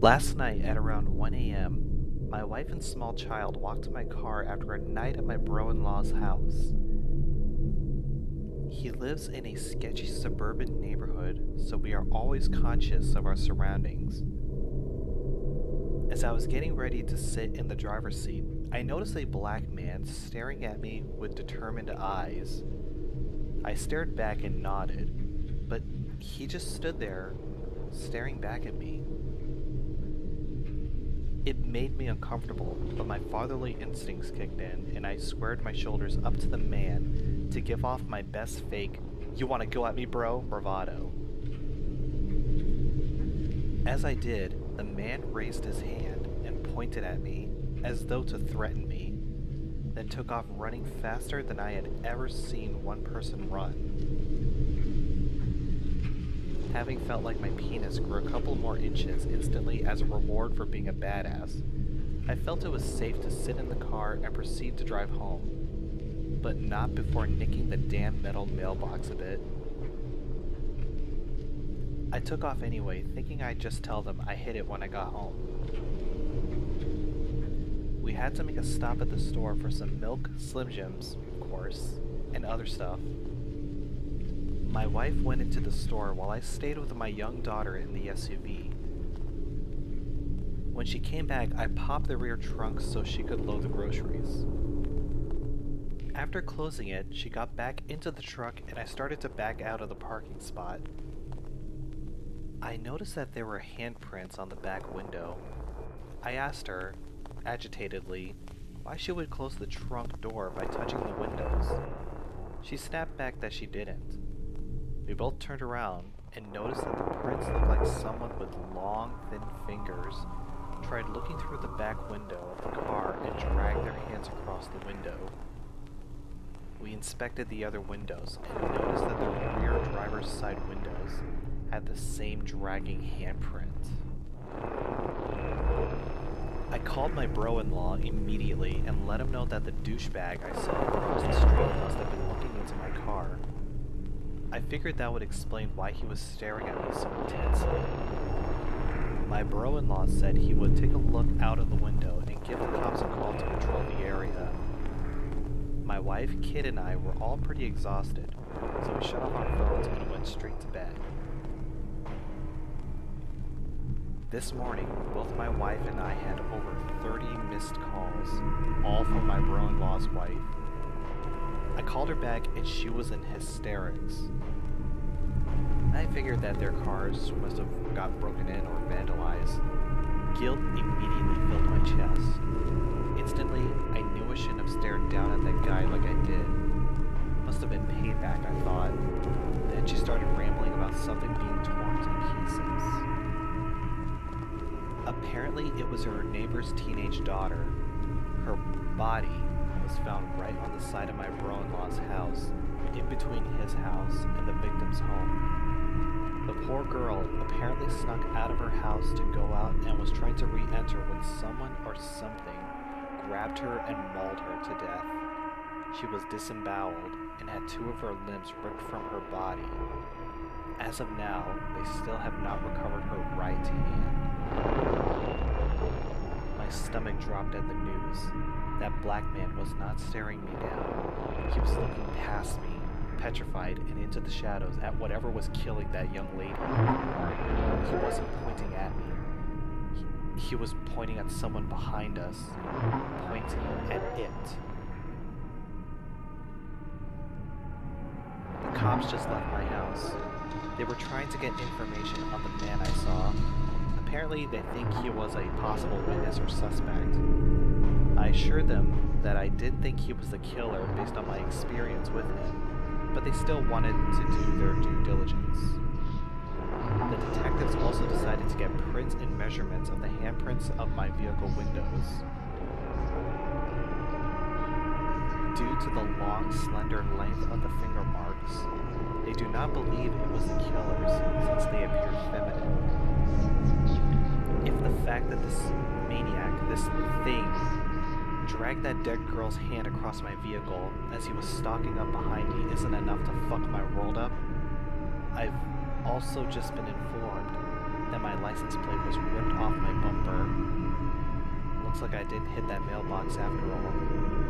Last night at around 1 a.m., my wife and small child walked to my car after a night at my bro-in-law's house. He lives in a sketchy suburban neighborhood, so we are always conscious of our surroundings. As I was getting ready to sit in the driver's seat, I noticed a black man staring at me with determined eyes. I stared back and nodded, but he just stood there, staring back at me. It made me uncomfortable, but my fatherly instincts kicked in, and I squared my shoulders up to the man to give off my best fake, "You wanna go at me, bro?" bravado. As I did, the man raised his hand and pointed at me as though to threaten me, then took off running faster than I had ever seen one person run. Having felt like my penis grew a couple more inches instantly as a reward for being a badass, I felt it was safe to sit in the car and proceed to drive home, but not before nicking the damn metal mailbox a bit. I took off anyway, thinking I'd just tell them I hit it when I got home. We had to make a stop at the store for some milk, Slim Jims, of course, and other stuff. My wife went into the store while I stayed with my young daughter in the SUV. When she came back, I popped the rear trunk so she could load the groceries. After closing it, she got back into the truck and I started to back out of the parking spot. I noticed that there were handprints on the back window. I asked her, agitatedly, why she would close the trunk door by touching the windows. She snapped back that she didn't. We both turned around and noticed that the prints looked like someone with long, thin fingers tried looking through the back window of the car and dragged their hands across the window. We inspected the other windows and noticed that the rear driver's side windows had the same dragging handprint. I called my bro-in-law immediately and let him know that the douchebag I saw across the street must have been looking into my car. I figured that would explain why he was staring at me so intensely. My bro-in-law said he would take a look out of the window and give the cops a call to patrol the area. My wife, kid, and I were all pretty exhausted, so we shut off our phones and went straight to bed. This morning, both my wife and I had over 30 missed calls, all from my bro-in-law's wife. I called her back and she was in hysterics. I figured that their cars must have got broken in or vandalized. Guilt immediately filled my chest. Instantly, I knew I shouldn't have stared down at that guy like I did. Must have been payback, I thought. Then she started rambling about something being torn to pieces. Apparently, it was her neighbor's teenage daughter. Her body was found right on the side of my bro-in-law's house, in between his house and the victim's home. The poor girl apparently snuck out of her house to go out and was trying to re-enter when someone or something grabbed her and mauled her to death. She was disemboweled and had 2 of her limbs ripped from her body. As of now, they still have not recovered her right hand. My stomach dropped at the news. That black man was not staring me down. He was looking past me, petrified, and into the shadows at whatever was killing that young lady. He wasn't pointing at me. He was pointing at someone behind us, pointing at it. The cops just left my house. They were trying to get information on the man I saw. Apparently, they think he was a possible witness or suspect. I assured them that I didn't think he was the killer based on my experience with him, but they still wanted to do their due diligence. The detectives also decided to get prints and measurements of the handprints of my vehicle windows. Due to the long, slender length of the finger marks, they do not believe it was the killer's since they appear feminine. If the fact that this maniac, this thing, dragged that dead girl's hand across my vehicle as he was stalking up behind me isn't enough to fuck my world up, I've also just been informed and my license plate was ripped off my bumper. Looks like I didn't hit that mailbox after all.